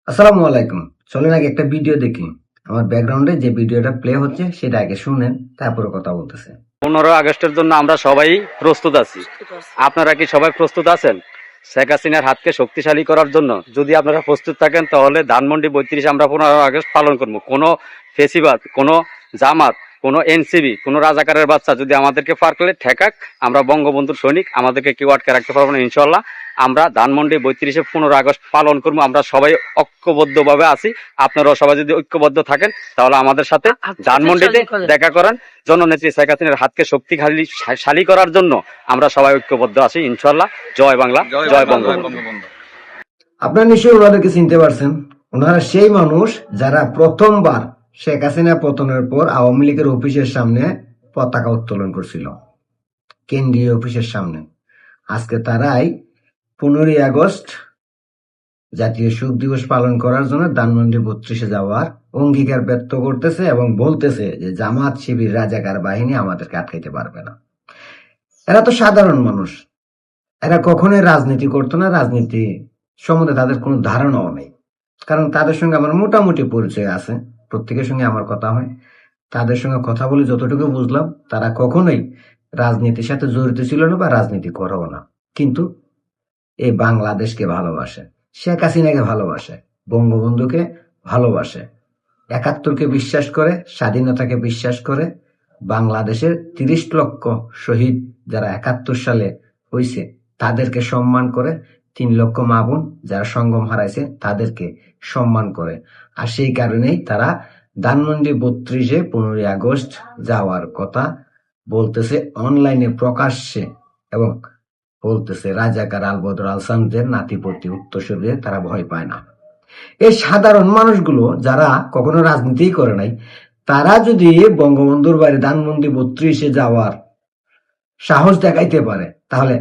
আসসালামু আলাইকুম। চলেন আগে একটা ভিডিও দেখি। আমার ব্যাকগ্রাউন্ডে যে ভিডিওটা প্লে হচ্ছে সেটা আগে শুনেন, তারপরে কথা বলতেছে। 15 আগস্টের জন্য আমরা সবাই প্রস্তুত আছি। আপনারা কি সবাই প্রস্তুত আছেন? শেখ হাসিনার হাতকে শক্তিশালী করার জন্য যদি আপনারা প্রস্তুত থাকেন, তাহলে ধানমন্ডি 32 আমরা 15 আগস্ট পালন করবো। কোনো ফেসিবাদ, কোনো জামাত, কোনো এনসিবি, কোনো রাজাকারের বাচ্চা যদি আমাদেরকে পারলে ঠেকাক, আমরা বঙ্গবন্ধুর সৈনিক, আমাদেরকে কেউ আটকে রাখতে পারবো না ইনশাল্লাহ। আমরা ধানমন্ডি 32-এ 15 আগস্ট পালন করবো। আমরা সবাই ঐক্যবদ্ধভাবে আছি। আপনারাও সবাই যদি ঐক্যবদ্ধ থাকেন, তাহলে আমাদের সাথে ধানমন্ডিতে দেখা করেন। জননেত্রী শেখ হাসিনার হাতকে শক্তিশালী করার জন্য আমরা সবাই ঐক্যবদ্ধ আছি ইনশাল্লাহ। জয় বাংলা, জয় বঙ্গবন্ধু। আপনারা নিশ্চয়ই ওনাদেরকে চিনতে পারছেন। ওনারা সেই মানুষ যারা প্রথমবার শেখ হাসিনা পতনের পর আওয়ামী লীগের অফিসের সামনে পতাকা উত্তোলন করছিল, কেন্দ্রীয় অফিসের সামনে। আজকে তারাই 15 আগস্ট জাতীয় শোক দিবস পালন করার জন্য ধানমন্ডি 32-এ যাওয়ার অঙ্গীকার ব্যক্ত করতেছে এবং বলতেছে যে জামাত শিবির রাজাকার বাহিনী আমাদেরকে আটকাইতে পারবে না। এরা তো সাধারণ মানুষ, এরা কখনোই রাজনীতি করতো না, রাজনীতি সম্বন্ধে তাদের কোনো ধারণাও নেই। কারণ তাদের সঙ্গে আমার মোটামুটি পরিচয় আছে, প্রত্যেকের সঙ্গে আমার কথা হয়। তাদের সঙ্গে কথা বলে যতটুকু বুঝলাম, তারা কখনোই রাজনীতির সাথে জড়িত ছিল না বা রাজনীতি করো না। কিন্তু এই বাংলাদেশকে ভালোবাসে, শেখ হাসিনাকে ভালোবাসে, বঙ্গবন্ধুকে ভালোবাসে, 71কে বিশ্বাস করে, স্বাধীনতাকে বিশ্বাস করে। বাংলাদেশের 30 লক্ষ শহীদ যারা 71 সালে হয়েছে তাদেরকে সম্মান করে, 3 লক্ষ মা বোন যারা সংগম হারাইছে তাদেরকে সম্মান করে। আর সেই কারণেই তারা ধানমন্ডি 32-এ 15 আগস্ট যাওয়ার কথা বলতেছে অনলাইনে প্রকাশ্যে, এবং বলতেছে রাজাকার আলবদর আলসামদের নাতিপতি উত্তরসূরিদের তারা ভয় পায় না। এই সাধারণ মানুষগুলো যারা কখনো রাজনীতি করে নাই, তারা যদি বঙ্গবন্ধুর বাড়ি ধানমন্ডি 32-এ যাওয়ার সাহস দেখাইতে পারে, তাহলে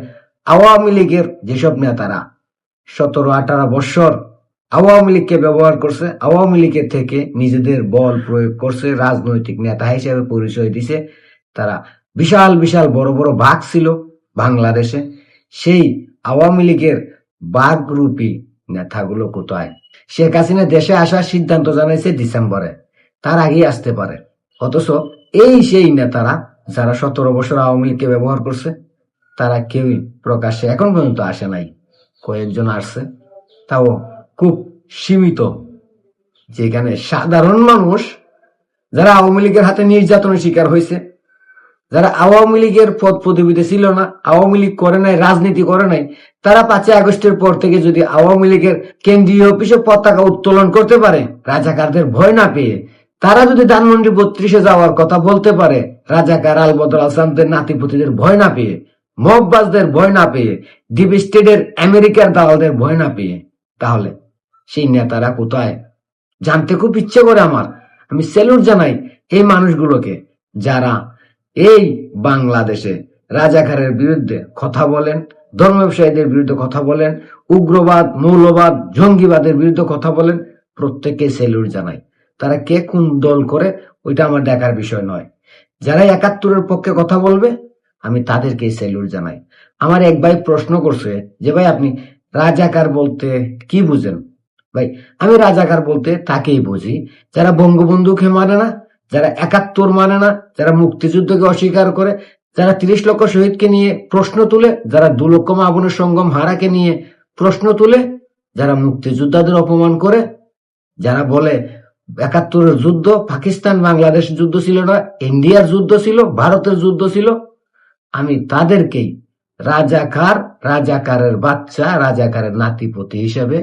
আওয়ামী লীগের যেসব নেতারা 17-18 বছর আওয়ামী লীগকে ব্যবহার করছে, আওয়ামী লীগের থেকে নিজেদের বল প্রয়োগ করছে, রাজনৈতিক নেতা হিসেবে পরিচয় দিছে, তারা বিশাল বিশাল বড় বড় বাঘ ছিল বাংলাদেশে। সেই আওয়ামী লীগের বাঘরূপী নেতাগুলো কোথায়? শেখ হাসিনা দেশে আসার সিদ্ধান্ত জানাইছে ডিসেম্বরে, তার আগেই আসতে পারে। অথচ এই সেই নেতারা যারা 17 বছর আওয়ামী লীগকে ব্যবহার করছে, তারা কেউই প্রকাশ্যে এখন পর্যন্ত আসে নাই। কয়েকজন আসছে, তাও খুব সীমিত। যেখানে সাধারণ মানুষ যারা আওয়ামী লীগের হাতে নির্যাতনের শিকার হয়েছে, যারা আওয়ামী লীগের পদ পদবিতে ছিল না, আওয়ামী লীগ করে নাই, রাজনীতি করে নাই, তারা 5 আগস্টের পর থেকে যদি আওয়ামী লীগের কেন্দ্রীয় অফিসে পতাকা উত্তোলন করতে পারে রাজাকারদের ভয় না পেয়ে, তারা যদি ধানমন্ডি 32-এ যাওয়ার কথা বলতে পারে রাজাকার আলবদর আলসামদের নাতিপুতিদের ভয় না পেয়ে, মববাজদের ভয় না পেয়ে, ডিপ স্টেটের আমেরিকার দালালদের ভয় না পেয়ে, তাহলে সেই নেতারা কোথায়? জানতে খুব ইচ্ছে করে আমার। আমি স্যালুট জানাই এই মানুষগুলোকে যারা এই বাংলাদেশে রাজাকারের বিরুদ্ধে কথা বলেন, ধর্ম ব্যবসায়ীদের বিরুদ্ধে কথা বলেন, উগ্রবাদ, মৌলবাদ, জঙ্গিবাদের বিরুদ্ধে কথা বলেন। প্রত্যেককে স্যালুট জানাই। তারা কে কোন দল করে ওইটা আমার দেখার বিষয় নয়। যারা 71-এর পক্ষে কথা বলবে আমি তাদেরকে স্যালুট জানাই। আমার এক ভাই প্রশ্ন করছে যে ভাই আপনি রাজাকার বলতে কি বুঝেন? ভাই আমি রাজাকার বলতে তাকেই বুঝি যারা বঙ্গবন্ধুকে মানে না, যারা 71 মানে না, যারা মুক্তিযুদ্ধকে অস্বীকার করে, যারা 30 লক্ষ শহীদকে নিয়ে প্রশ্ন তুলে, যারা 2 লক্ষ মা বোনের সঙ্গম হারাকে নিয়ে প্রশ্ন তুলে, যারা মুক্তিযোদ্ধাদের অপমান করে, যারা বলে 71-এর যুদ্ধ পাকিস্তান বাংলাদেশ যুদ্ধ ছিল না, ইন্ডিয়ার যুদ্ধ ছিল, ভারতের যুদ্ধ ছিল, আমি তাদেরকেই রাজাকার, রাজাকারের বাচ্চা, রাজাকারের নাতিপতি হিসেবে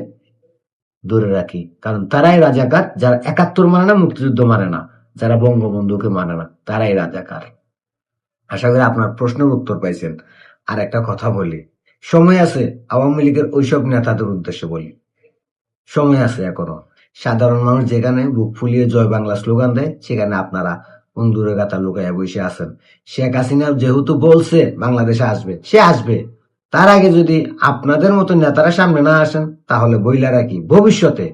ধরে রাখি। কারণ তারাই রাজাকার যারা 71 মানে না, মুক্তিযুদ্ধ মানে না, যারা বঙ্গবন্ধুকে মানে না, তারাই রাজাকার। আশা করি আপনার প্রশ্নের উত্তর পাইছেন। আর একটা কথা বলি, সময় আছে আওয়ামী লীগের ওইসব নেতাদের উদ্দেশ্যে বলি, সময় আছে এখনো। সাধারণ মানুষ যেখানে বুক ফুলিয়ে জয় বাংলা স্লোগান দেয়, সেখানে আপনারা বন্ধুরে গাথা লুকাইয়া বসে আছেন। শেখ হাসিনা যেহেতু বলছে বাংলাদেশে আসবে, সে আসবে। তার আগে যদি আপনাদের মতো নেতারা সামনে না আসেন, তাহলে বইলা রাখি ভবিষ্যতে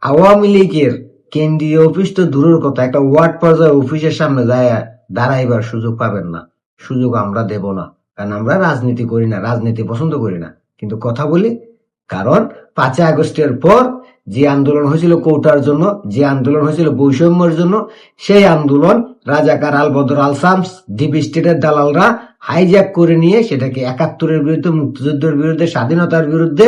আওয়ামী লীগের কেন্দ্রীয় অফিস তো দূরের কথা, একটা ওয়ার্ড পর্যায়ে অফিসের সামনে যায় দাঁড়াইবার সুযোগ পাবেন না। সুযোগ আমরা দেব না, কারণ আমরা রাজনীতি করি না, রাজনীতি পছন্দ করি না, কিন্তু কথা বলি, কারণ 5ই আগস্টের পর যে আন্দোলন হয়েছিল কোটার জন্য, যে আন্দোলন হয়েছিল বৈষম্যের জন্য, সেই আন্দোলন রাজাকার আল বদর আল শামস, ডিপ স্টেটের দালালরা হাইজ্যাক করে নিয়ে সেটাকে 71-এর বিরুদ্ধে, মুক্তিযুদ্ধের বিরুদ্ধে, স্বাধীনতার বিরুদ্ধে,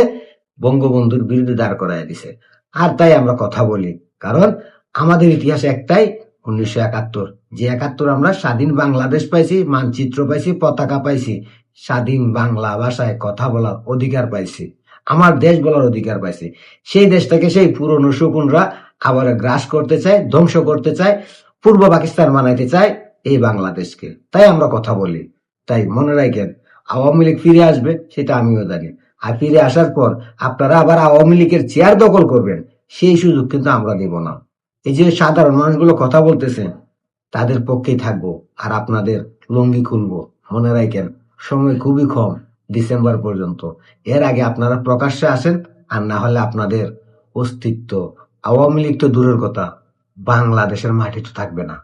বঙ্গবন্ধুর বিরুদ্ধে দাঁড় করায় দিছে। আর তাই আমরা কথা বলি, কারণ আমাদের ইতিহাস একটাই, 1971। যে 71 আমরা স্বাধীন বাংলাদেশ পাইছি, মানচিত্র পাইছি, পতাকা পাইছি, স্বাধীন বাংলা ভাষায় কথা বলার অধিকার পাইছি, আমার দেশ বলার অধিকার পাইছি। সেই দেশটাকে সেই পুরনো শকুনরা আবার গ্রাস করতে চায়, ধ্বংস করতে চায়, পূর্ব পাকিস্তান বানাইতে চায় এই বাংলাদেশকে। তাই আমরা কথা বলি। তাই মনে রাখেন, আওয়ামী লীগ ফিরে আসবে সেটা আমিও জানি। আর ফিরে আসার পর আপনারা আবার আওয়ামী লীগের চেয়ার দখল করবেন, সেই সুযোগ কিন্তু আমরা নিব না। এই যে সাধারণ মানুষগুলো কথা বলতেছেন, তাদের পক্ষেই থাকবো আর আপনাদের লুঙ্গি খুলবো। মনে রাখেন, সময় খুবই কম, ডিসেম্বর পর্যন্ত। এর আগে আপনারা প্রকাশ্যে আসেন, আর না হলে আপনাদের অস্তিত্ব, আওয়ামী লীগ তো দূরের কথা, বাংলাদেশের মাটি তো থাকবে না।